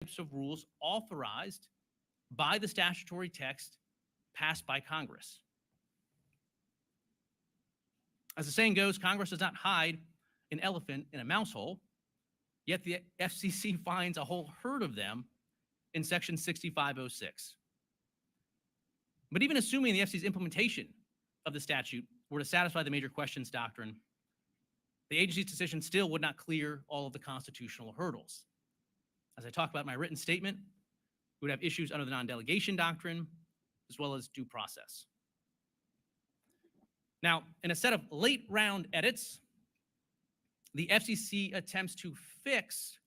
types of rules authorized by the statutory text passed by Congress. As the saying goes, Congress does not hide an elephant in a mouse hole, yet the FCC finds a whole herd of them in Section 6506. But even assuming the FCC's implementation of the statute were to satisfy the major questions doctrine, the agency's decision still would not clear all of the constitutional hurdles. As I talked about in my written statement, we would have issues under the non-delegation doctrine, as well as due process. Now, in a set of late round edits, the FCC attempts to fix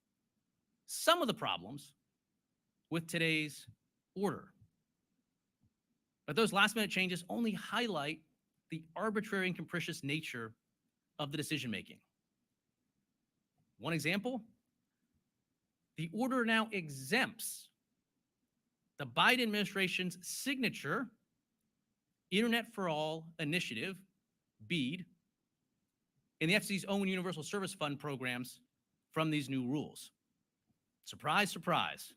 some of the problems with today's order. But those last minute changes only highlight the arbitrary and capricious nature of the decision making. One example, the order now exempts the Biden administration's signature Internet for All initiative, BEAD, and the FCC's own Universal Service Fund programs from these new rules. Surprise, surprise.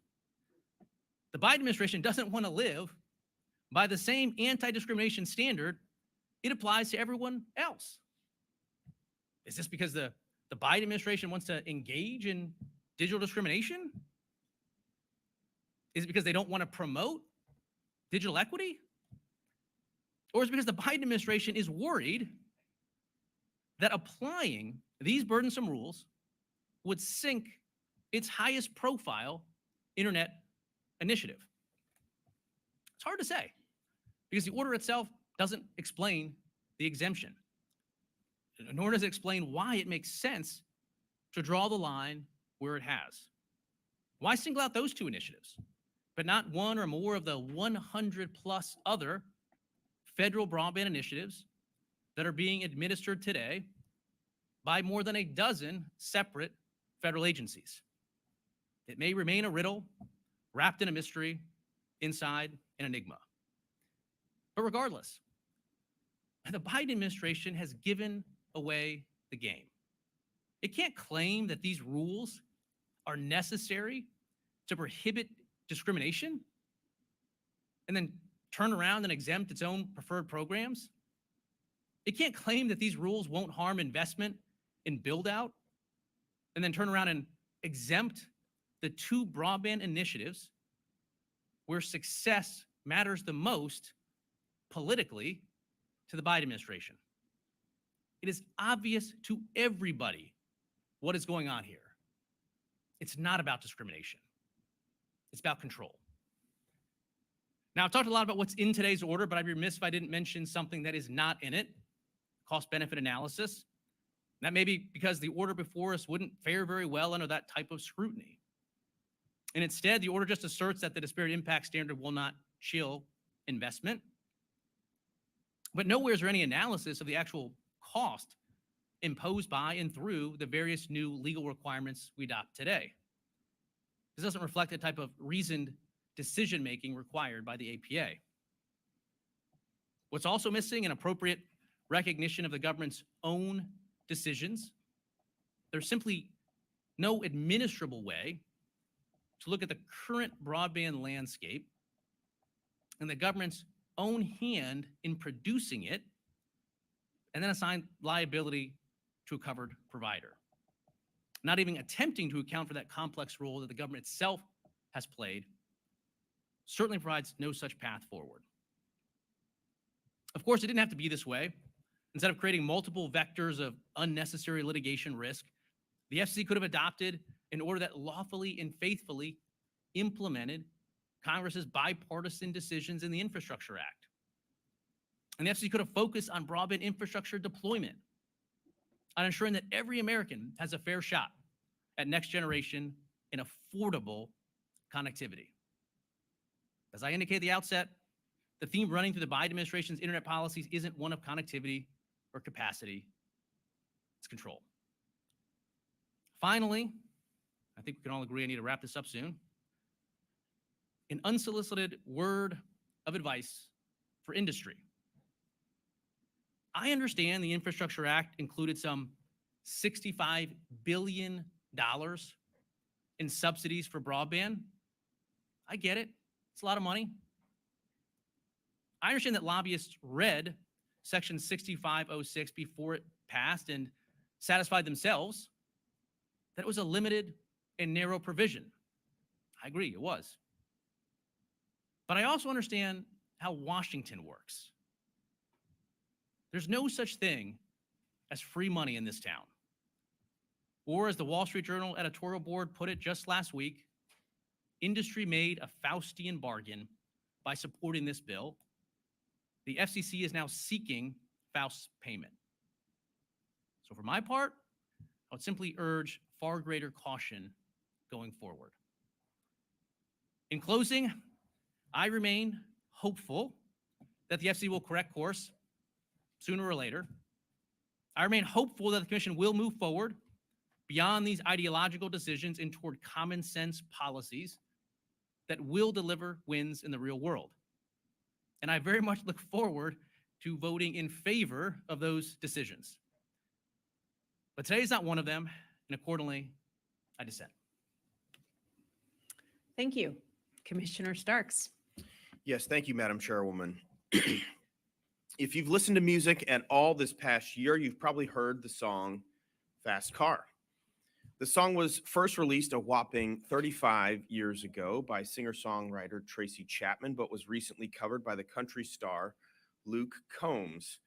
The Biden administration doesn't want to live by the same anti-discrimination standard it applies to everyone else. Is this because the Biden administration wants to engage in digital discrimination? Is it because they don't want to promote digital equity? Or is it because the Biden administration is worried that applying these burdensome rules would sink its highest profile internet initiative? It's hard to say because the order itself doesn't explain the exemption, nor does it explain why it makes sense to draw the line where it has. Why single out those two initiatives, but not one or more of the 100 plus other federal broadband initiatives that are being administered today by more than a dozen separate federal agencies? It may remain a riddle wrapped in a mystery inside an enigma. But regardless, the Biden administration has given away the game. It can't claim that these rules are necessary to prohibit discrimination and then turn around and exempt its own preferred programs. It can't claim that these rules won't harm investment in build out and then turn around and exempt the two broadband initiatives where success matters the most politically to the Biden administration. It is obvious to everybody what is going on here. It's not about discrimination. It's about control. Now, I've talked a lot about what's in today's order, but I'd be remiss if I didn't mention something that is not in it, cost-benefit analysis. That may be because the order before us wouldn't fare very well under that type of scrutiny. And instead, the order just asserts that the disparate impact standard will not chill investment. But nowhere is there any analysis of the actual cost imposed by and through the various new legal requirements we adopt today. This doesn't reflect the type of reasoned decision-making required by the APA. What's also missing, an appropriate recognition of the government's own decisions. There's simply no administrable way to look at the current broadband landscape and the government's own hand in producing it and then assign liability to a covered provider. Not even attempting to account for that complex role that the government itself has played certainly provides no such path forward. Of course, it didn't have to be this way. Instead of creating multiple vectors of unnecessary litigation risk, the FCC could have adopted an order that lawfully and faithfully implemented Congress's bipartisan decisions in the Infrastructure Act. And the FCC could have focused on broadband infrastructure deployment, on ensuring that every American has a fair shot at next generation and affordable connectivity. As I indicated at the outset, the theme running through the Biden administration's internet policies isn't one of connectivity or capacity, it's control. Finally, I think we can all agree I need to wrap this up soon. An unsolicited word of advice for industry. I understand the Infrastructure Act included some $65 billion in subsidies for broadband. I get it. It's a lot of money. I understand that lobbyists read Section 6506 before it passed and satisfied themselves that it was a limited and narrow provision. I agree, it was. But I also understand how Washington works. There's no such thing as free money in this town. Or as the Wall Street Journal editorial board put it just last week, industry made a Faustian bargain by supporting this bill. The FCC is now seeking Faust's payment. So for my part, I would simply urge far greater caution going forward. In closing, I remain hopeful that the FCC will correct course sooner or later. I remain hopeful that the Commission will move forward beyond these ideological decisions and toward common sense policies that will deliver wins in the real world. And I very much look forward to voting in favor of those decisions. But today is not one of them, and accordingly, I dissent. Thank you. Commissioner Starks. Yes, thank you, Madam Chairwoman. If you've listened to music at all this past year, you've probably heard the song Fast Car. The song was first released a whopping 35 years ago by singer-songwriter Tracy Chapman, but was recently covered by the country star Luke Combs.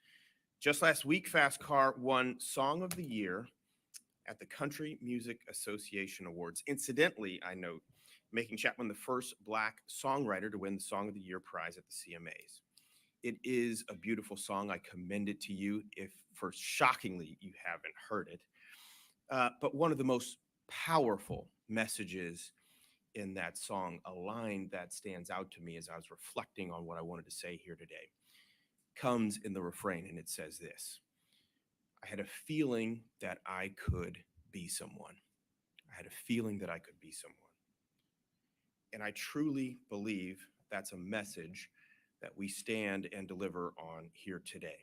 Just last week, Fast Car won Song of the Year at the Country Music Association Awards. Incidentally, I note, making Chapman the first Black songwriter to win the Song of the Year prize at the CMAs. It is a beautiful song. I commend it to you if, first, shockingly, you haven't heard it. But one of the most powerful messages in that song, a line that stands out to me as I was reflecting on what I wanted to say here today, comes in the refrain, and it says this: I had a feeling that I could be someone. I had a feeling that I could be someone. And I truly believe that's a message that we stand and deliver on here today.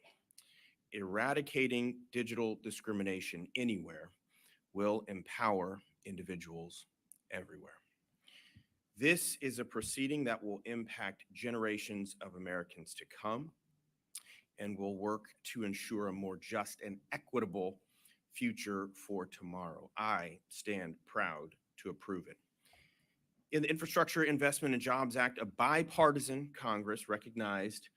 Eradicating digital discrimination anywhere will empower individuals everywhere. This is a proceeding that will impact generations of Americans to come and will work to ensure a more just and equitable future for tomorrow. I stand proud to approve it. In the Infrastructure Investment and Jobs Act, a bipartisan Congress recognized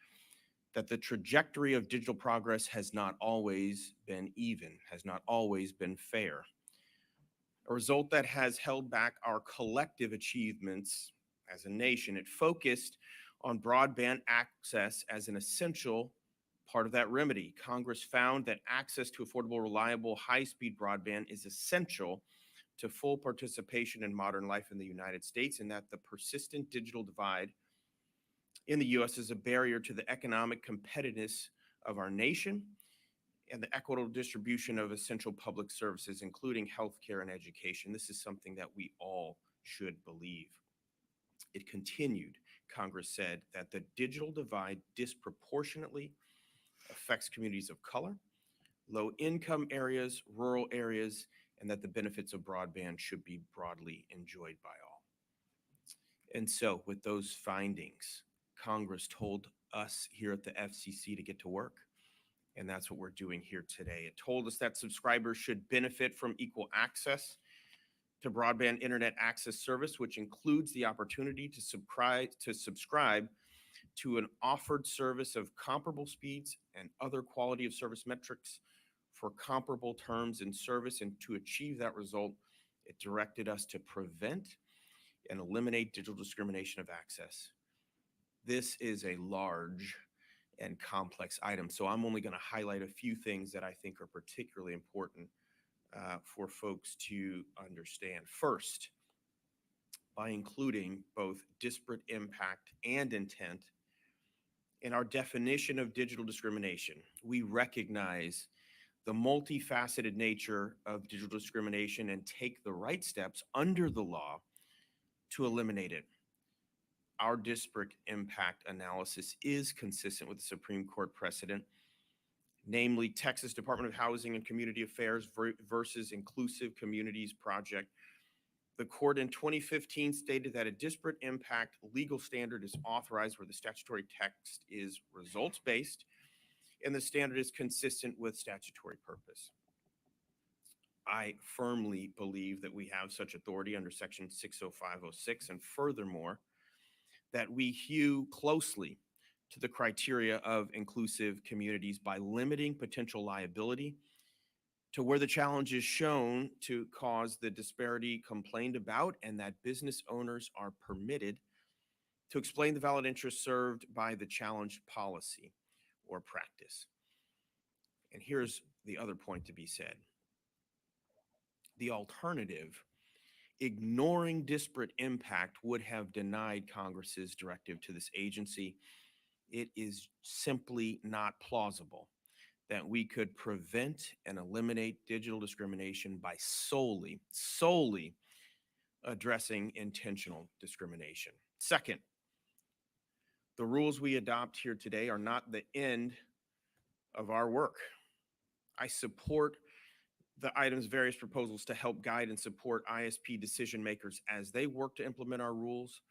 that the trajectory of digital progress has not always been even, has not always been fair. A result that has held back our collective achievements as a nation. It focused on broadband access as an essential part of that remedy. Congress found that access to affordable, reliable, high-speed broadband is essential to full participation in modern life in the United States, and that the persistent digital divide in the U.S. is a barrier to the economic competitiveness of our nation and the equitable distribution of essential public services, including healthcare and education. This is something that we all should believe. It continued, Congress said, that the digital divide disproportionately affects communities of color, low-income areas, rural areas, and that the benefits of broadband should be broadly enjoyed by all. And so with those findings, Congress told us here at the FCC to get to work, and that's what we're doing here today. It told us that subscribers should benefit from equal access to broadband internet access service, which includes the opportunity to subscribe to an offered service of comparable speeds and other quality of service metrics for comparable terms in service. And to achieve that result, it directed us to prevent and eliminate digital discrimination of access. This is a large and complex item, so I'm only going to highlight a few things that I think are particularly important for folks to understand. First, by including both disparate impact and intent in our definition of digital discrimination, we recognize the multifaceted nature of digital discrimination and take the right steps under the law to eliminate it. Our disparate impact analysis is consistent with the Supreme Court precedent, namely Texas Department of Housing and Community Affairs versus Inclusive Communities Project The court in 2015 stated that a disparate impact legal standard is authorized where the statutory text is results-based and the standard is consistent with statutory purpose. I firmly believe that we have such authority under Section 60506, and furthermore, that we hew closely to the criteria of inclusive communities by limiting potential liability to where the challenge is shown to cause the disparity complained about, and that business owners are permitted to explain the valid interest served by the challenged policy or practice. And here's the other point to be said. The alternative, ignoring disparate impact, would have denied Congress's directive to this agency. It is simply not plausible that we could prevent and eliminate digital discrimination by solely addressing intentional discrimination. Second, the rules we adopt here today are not the end of our work. I support the item's various proposals to help guide and support ISP decision makers as they work to implement our rules.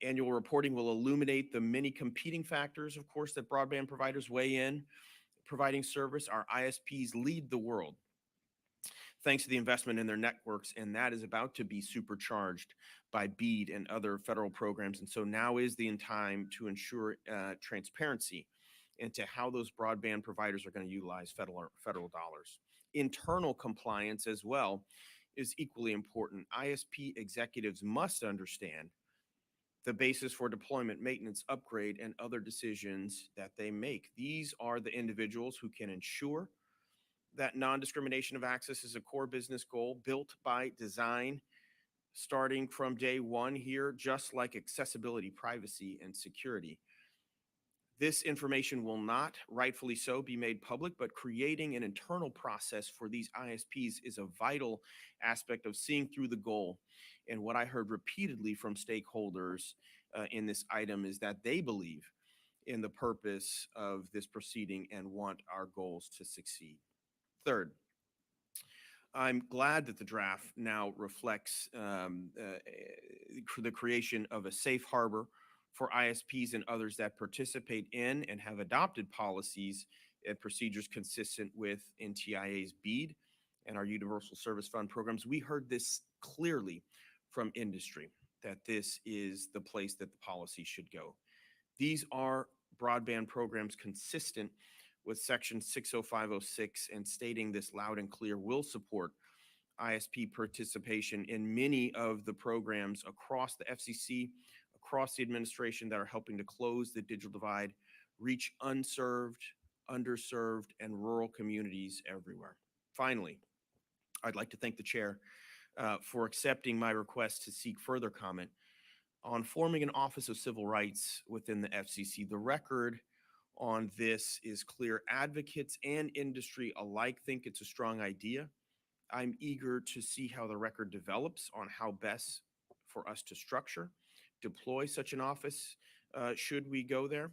Annual reporting will illuminate the many competing factors, of course, that broadband providers weigh in providing service. Our ISPs lead the world thanks to the investment in their networks, and that is about to be supercharged by BEAD and other federal programs. And so now is the time to ensure transparency into how those broadband providers are going to utilize federal dollars. Internal compliance as well is equally important. ISP executives must understand the basis for deployment, maintenance, upgrade, and other decisions that they make. These are the individuals who can ensure that non-discrimination of access is a core business goal built by design, starting from day one here, just like accessibility, privacy, and security. This information will not, rightfully so, be made public, but creating an internal process for these ISPs is a vital aspect of seeing through the goal. And what I heard repeatedly from stakeholders in this item is that they believe in the purpose of this proceeding and want our goals to succeed. Third, I'm glad that the draft now reflects the creation of a safe harbor for ISPs and others that participate in and have adopted policies and procedures consistent with NTIA's BEAD and our Universal Service Fund programs. We heard this clearly from industry, that this is the place that the policy should go. These are broadband programs consistent with Section 60506, and stating this loud and clear will support ISP participation in many of the programs across the FCC, across the administration, that are helping to close the digital divide, reach unserved, underserved, and rural communities everywhere. Finally, I'd like to thank the chair for accepting my request to seek further comment on forming an Office of Civil Rights within the FCC. The record on this is clear. Advocates and industry alike think it's a strong idea. I'm eager to see how the record develops on how best for us to structure, deploy such an office should we go there,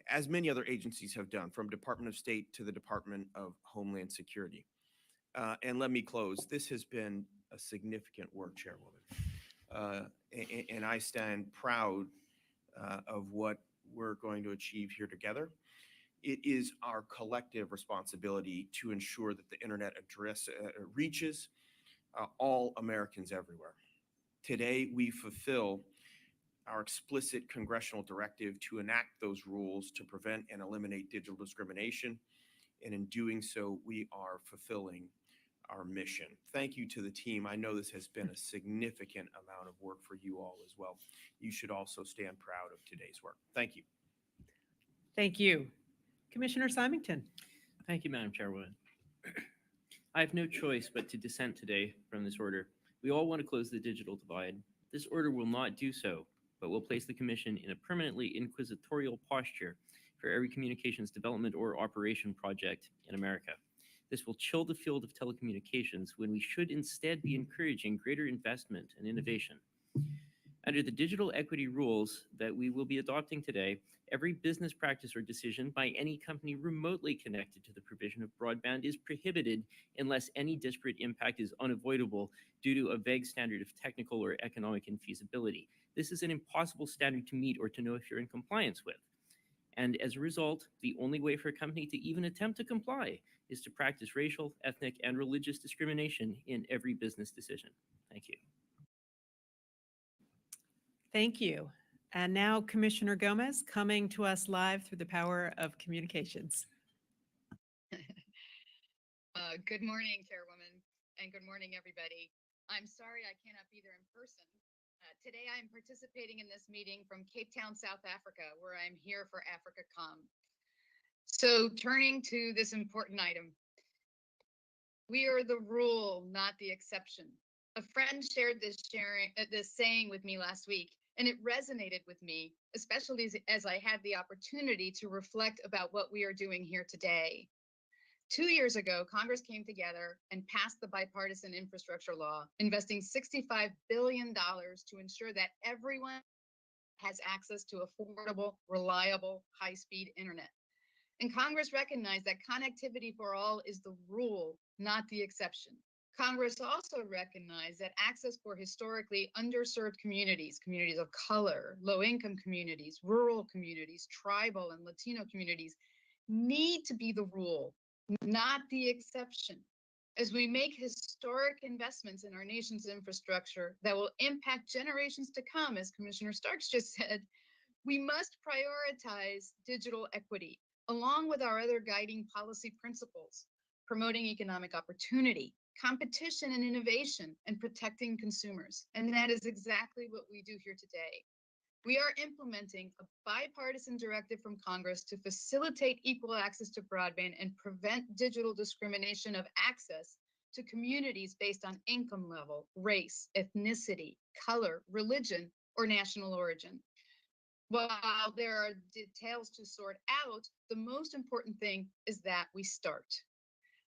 as many other agencies have done, from Department of State to the Department of Homeland Security. And let me close. This has been a significant work, Chairwoman, and I stand proud of what we're going to achieve here together. It is our collective responsibility to ensure that the internet reaches all Americans everywhere. Today, we fulfill our explicit congressional directive to enact those rules to prevent and eliminate digital discrimination. And in doing so, we are fulfilling our mission. Thank you to the team. I know this has been a significant amount of work for you all as well. You should also stand proud of today's work. Thank you. Thank you. Commissioner Simington. Thank you, Madam Chairwoman. I have no choice but to dissent today from this order. We all want to close the digital divide. This order will not do so, but will place the Commission in a permanently inquisitorial posture for every communications development or operation project in America. This will chill the field of telecommunications when we should instead be encouraging greater investment and innovation. Under the digital equity rules that we will be adopting today, every business practice or decision by any company remotely connected to the provision of broadband is prohibited unless any disparate impact is unavoidable due to a vague standard of technical or economic infeasibility. This is an impossible standard to meet or to know if you're in compliance with. And as a result, the only way for a company to even attempt to comply is to practice racial, ethnic, and religious discrimination in every business decision. Thank you. Thank you. And now Commissioner Gomez coming to us live through the power of communications. Good morning, Chairwoman, and good morning, everybody. I'm sorry I cannot be there in person. Today, I'm participating in this meeting from Cape Town, South Africa, where I'm here for AfricaCom. So turning to this important item, we are the rule, not the exception. A friend shared this saying with me last week, and it resonated with me, especially as I had the opportunity to reflect about what we are doing here today. 2 years ago, Congress came together and passed the bipartisan infrastructure law, investing $65 billion to ensure that everyone has access to affordable, reliable, high-speed internet. And Congress recognized that connectivity for all is the rule, not the exception. Congress also recognized that access for historically underserved communities, communities of color, low-income communities, rural communities, tribal and Latino communities, need to be the rule, not the exception. As we make historic investments in our nation's infrastructure that will impact generations to come, as Commissioner Starks just said, we must prioritize digital equity, along with our other guiding policy principles, promoting economic opportunity, competition and innovation, and protecting consumers. And that is exactly what we do here today. We are implementing a bipartisan directive from Congress to facilitate equal access to broadband and prevent digital discrimination of access to communities based on income level, race, ethnicity, color, religion, or national origin. While there are details to sort out, the most important thing is that we start.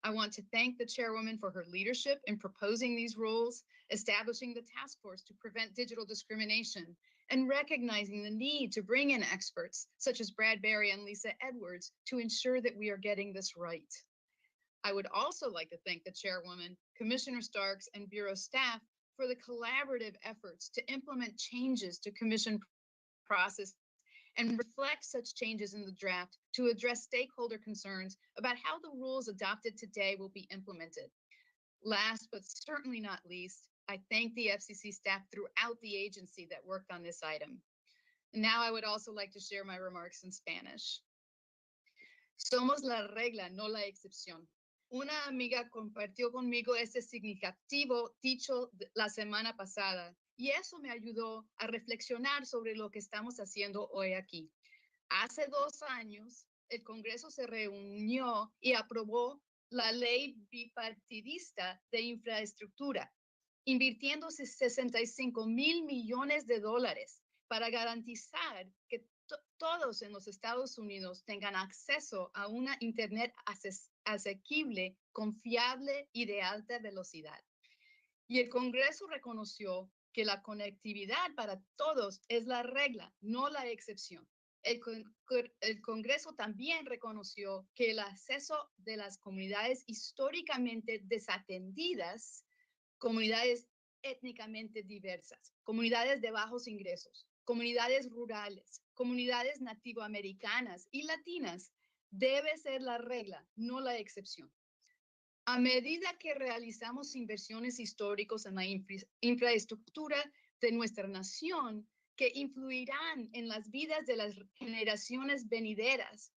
I want to thank the Chairwoman for her leadership in proposing these rules, establishing the task force to prevent digital discrimination, and recognizing the need to bring in experts such as Brad Berry and Lisa Edwards to ensure that we are getting this right. I would also like to thank the Chairwoman, Commissioner Starks, and Bureau staff for the collaborative efforts to implement changes to Commission process and reflect such changes in the draft to address stakeholder concerns about how the rules adopted today will be implemented. Last but certainly not least, I thank the FCC staff throughout the agency that worked on this item. And now I would also like to share my remarks in Spanish. Somos la regla, no la excepción. Una amiga compartió conmigo este significativo dicho la semana pasada y eso me ayudó a reflexionar sobre lo que estamos haciendo hoy aquí. Hace 2 años, el Congreso se reunió y aprobó la ley bipartidista de infraestructura, invirtiendo 65 mil millones de dólares para garantizar que todos en los Estados Unidos tengan acceso a una Internet asequible, confiable y de alta velocidad. Y el Congreso reconoció que la conectividad para todos es la regla, no la excepción. El Congreso también reconoció que el acceso de las comunidades históricamente desatendidas, comunidades étnicamente diversas, comunidades de bajos ingresos, comunidades rurales, comunidades nativoamericanas y latinas, debe ser la regla, no la excepción. A medida que realizamos inversiones históricas en la infraestructura de nuestra nación, que influirán en las vidas de las generaciones venideras,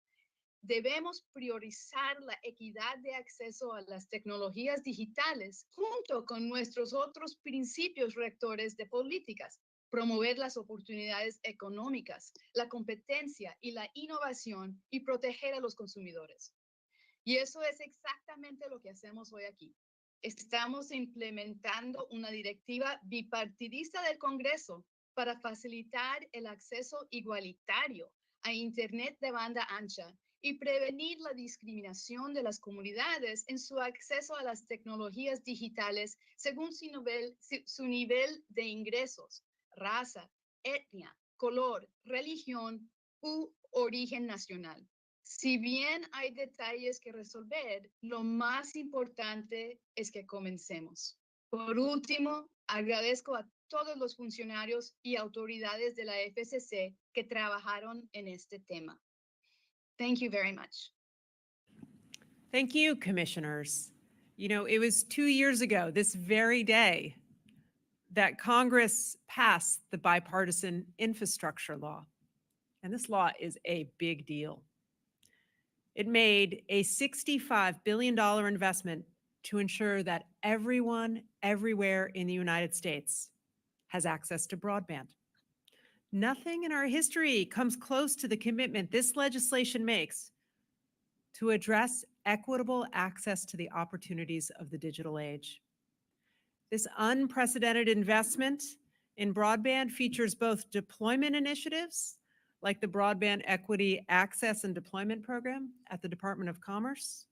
debemos priorizar la equidad de acceso a las tecnologías digitales junto con nuestros otros principios rectores de políticas, promover las oportunidades económicas, la competencia y la innovación y proteger a los consumidores. Y eso es exactamente lo que hacemos hoy aquí. Estamos implementando una directiva bipartidista del Congreso para facilitar el acceso igualitario a Internet de banda ancha y prevenir la discriminación de las comunidades en su acceso a las tecnologías digitales según su nivel de ingresos, raza, etnia, color, religión u origen nacional. Si bien hay detalles que resolver, lo más importante es que comencemos. Por último, agradezco a todos los funcionarios y autoridades de la FCC que trabajaron en este tema. Thank you very much. Thank you, commissioners. You know, it was 2 years ago, this very day, that Congress passed the bipartisan infrastructure law. And this law is a big deal. It made a $65 billion investment to ensure that everyone, everywhere in the United States has access to broadband. Nothing in our history comes close to the commitment this legislation makes to address equitable access to the opportunities of the digital age. This unprecedented investment in broadband features both deployment initiatives, like the Broadband Equity Access and Deployment Program at the Department of Commerce,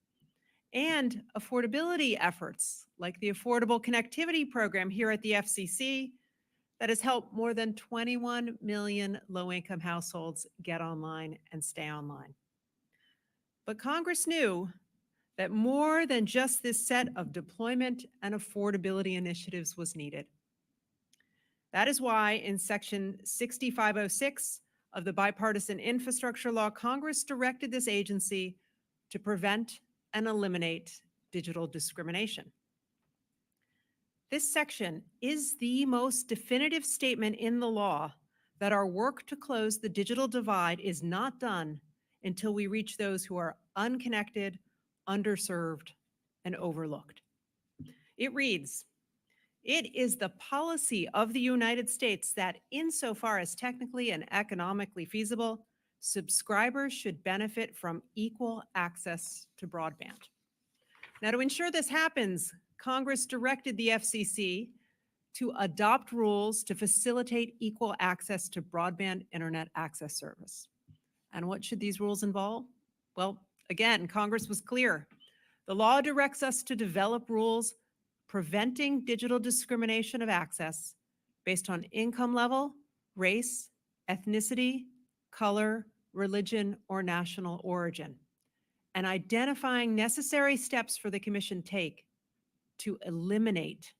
and affordability efforts, like the Affordable Connectivity Program here at the FCC, that has helped more than 21 million low-income households get online and stay online. But Congress knew that more than just this set of deployment and affordability initiatives was needed. That is why in Section 6506 of the Bipartisan Infrastructure Law, Congress directed this agency to prevent and eliminate digital discrimination. This section is the most definitive statement in the law that our work to close the digital divide is not done until we reach those who are unconnected, underserved, and overlooked. It reads, "It is the policy of the United States that insofar as technically and economically feasible, subscribers should benefit from equal access to broadband." Now, to ensure this happens, Congress directed the FCC to adopt rules to facilitate equal access to broadband internet access service. And what should these rules involve? Well, again, Congress was clear. The law directs us to develop rules preventing digital discrimination of access based on income level, race, ethnicity, color, religion, or national origin, and identifying necessary steps for the Commission take to eliminate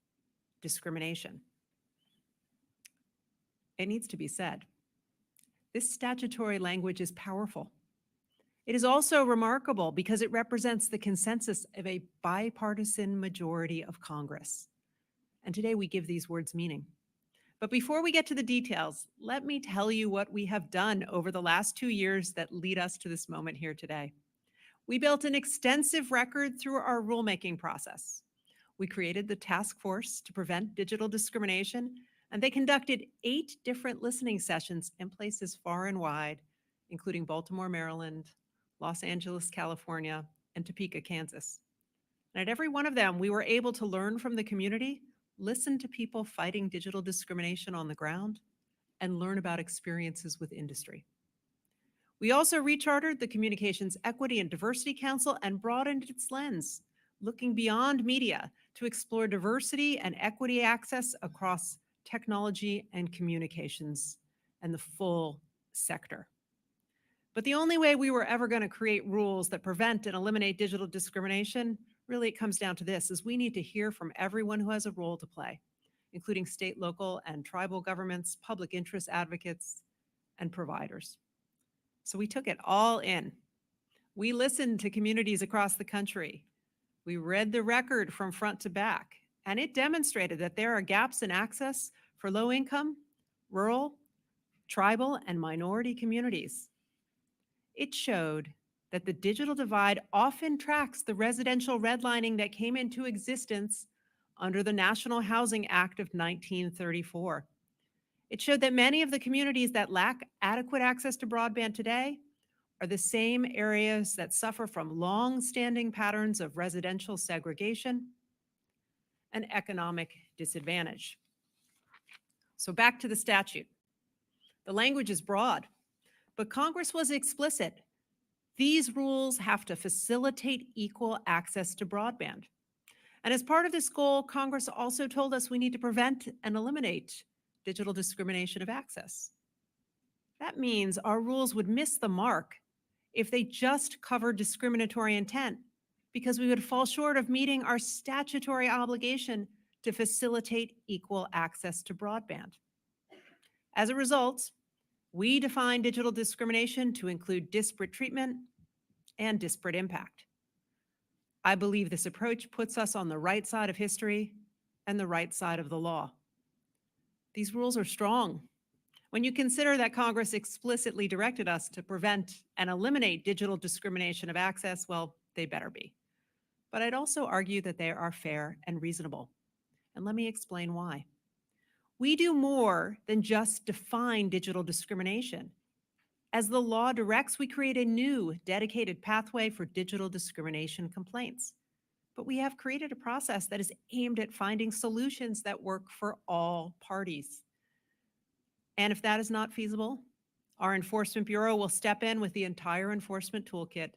discrimination. It needs to be said, this statutory language is powerful. It is also remarkable because it represents the consensus of a bipartisan majority of Congress. And today we give these words meaning. But before we get to the details, let me tell you what we have done over the last 2 years that lead us to this moment here today. We built an extensive record through our rulemaking process. We created the task force to prevent digital discrimination, and they conducted 8 different listening sessions in places far and wide, including Baltimore, Maryland, Los Angeles, California, and Topeka, Kansas. And at every one of them, we were able to learn from the community, listen to people fighting digital discrimination on the ground, and learn about experiences with industry. We also rechartered the Communications Equity and Diversity Council and broadened its lens, looking beyond media to explore diversity and equity access across technology and communications and the full sector. But the only way we were ever going to create rules that prevent and eliminate digital discrimination, really it comes down to this, is we need to hear from everyone who has a role to play, including state, local, and tribal governments, public interest advocates, and providers. So we took it all in. We listened to communities across the country. We read the record from front to back, and it demonstrated that there are gaps in access for low-income, rural, tribal, and minority communities. It showed that the digital divide often tracks the residential redlining that came into existence under the National Housing Act of 1934. It showed that many of the communities that lack adequate access to broadband today are the same areas that suffer from long-standing patterns of residential segregation and economic disadvantage. So back to the statute. The language is broad, but Congress was explicit. These rules have to facilitate equal access to broadband. And as part of this goal, Congress also told us we need to prevent and eliminate digital discrimination of access. That means our rules would miss the mark if they just covered discriminatory intent, because we would fall short of meeting our statutory obligation to facilitate equal access to broadband. As a result, we define digital discrimination to include disparate treatment and disparate impact. I believe this approach puts us on the right side of history and the right side of the law. These rules are strong. When you consider that Congress explicitly directed us to prevent and eliminate digital discrimination of access, well, they better be. But I'd also argue that they are fair and reasonable. And let me explain why. We do more than just define digital discrimination. As the law directs, we create a new dedicated pathway for digital discrimination complaints. But we have created a process that is aimed at finding solutions that work for all parties. And if that is not feasible, our Enforcement Bureau will step in with the entire enforcement toolkit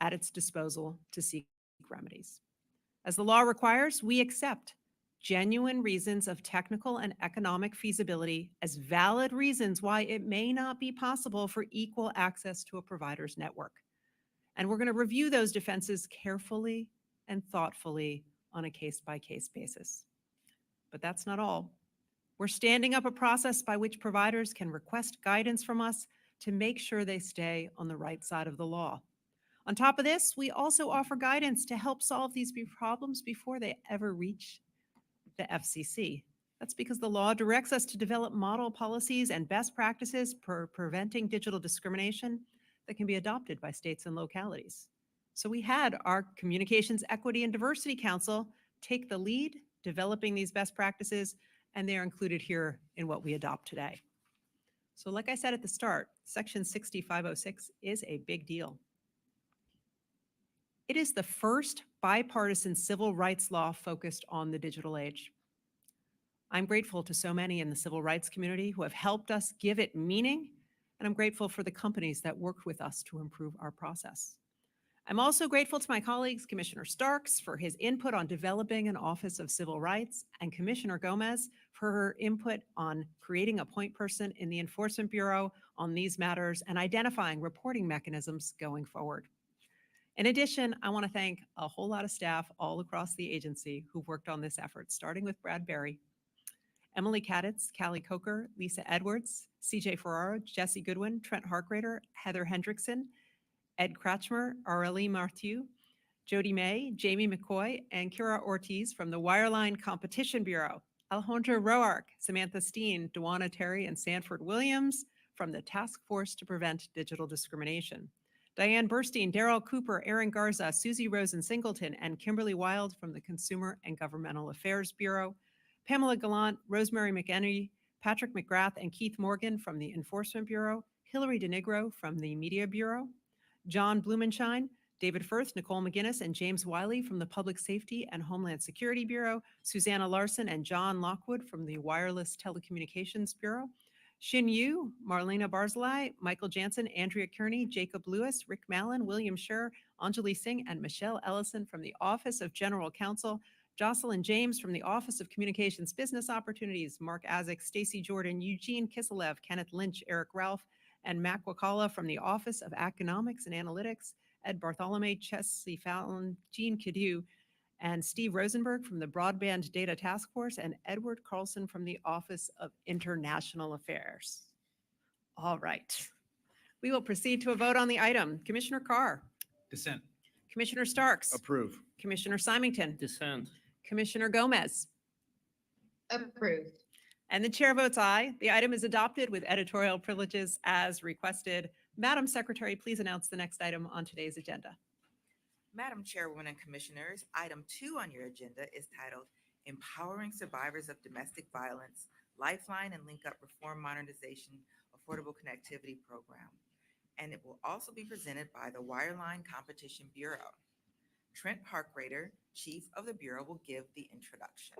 at its disposal to seek remedies. As the law requires, we accept genuine reasons of technical and economic feasibility as valid reasons why it may not be possible for equal access to a provider's network. And we're going to review those defenses carefully and thoughtfully on a case-by-case basis. But that's not all. We're standing up a process by which providers can request guidance from us to make sure they stay on the right side of the law. On top of this, we also offer guidance to help solve these problems before they ever reach the FCC. That's because the law directs us to develop model policies and best practices for preventing digital discrimination that can be adopted by states and localities. So we had our Communications Equity and Diversity Council take the lead developing these best practices, and they are included here in what we adopt today. So like I said at the start, Section 6506 is a big deal. It is the first bipartisan civil rights law focused on the digital age. I'm grateful to so many in the civil rights community who have helped us give it meaning, and I'm grateful for the companies that worked with us to improve our process. I'm also grateful to my colleagues, Commissioner Starks, for his input on developing an Office of Civil Rights, and Commissioner Gomez for her input on creating a point person in the Enforcement Bureau on these matters and identifying reporting mechanisms going forward. In addition, I want to thank a whole lot of staff all across the agency who've worked on this effort, starting with Brad Berry, Emily Kaditz, Callie Coker, Lisa Edwards, CJ Ferraro, Jesse Goodwin, Trent Harkrader, Heather Hendrickson, Ed Kratchmer, Aurelie Marthieu, Jody May, Jamie McCoy, and Kira Ortiz from the Wireline Competition Bureau, Alejandra Roark, Samantha Steen, Dewana Terry, and Sanford Williams from the Task Force to Prevent Digital Discrimination, Diane Burstein, Daryl Cooper, Aaron Garza, Susie Rosen Singleton, and Kimberly Wild from the Consumer and Governmental Affairs Bureau, Pamela Gallant, Rosemary McEnany, Patrick McGrath, and Keith Morgan from the Enforcement Bureau, Hillary DeNigro from the Media Bureau, John Blumenshine, David Firth, Nicole McGinnis, and James Wiley from the Public Safety and Homeland Security Bureau, Susanna Larson and John Lockwood from the Wireless Telecommunications Bureau, Xin Yu, Marlena Barzilai, Michael Jansen, Andrea Kearney, Jacob Lewis, Rick Mallon, William Scher, Anjali Singh, and Michelle Ellison from the Office of General Counsel, Jocelyn James from the Office of Communications Business Opportunities, Mark Azik, Stacy Jordan, Eugene Kiselev, Kenneth Lynch, Eric Ralph, and Mac Wakala from the Office of Economics and Analytics, Ed Bartholomew, Chesley Fallon, Jean Cadieu, and Steve Rosenberg from the Broadband Data Task Force, and Edward Carlson from the Office of International Affairs. All right. We will proceed to a vote on the item. Commissioner Carr, Dissent. Commissioner Starks, Approve. Commissioner Simington, Dissent. Commissioner Gomez, Approved. and the chair votes aye. The item is adopted with editorial privileges as requested. Madam Secretary, please announce the next item on today's agenda. Madam Chairwoman and Commissioners, item 2 on your agenda is titled Empowering Survivors of Domestic Violence, Lifeline and Link Up Reform Modernization Affordable Connectivity Program. And it will also be presented by the Wireline Competition Bureau. Trent Harkrader, Chief of the Bureau, will give the introduction.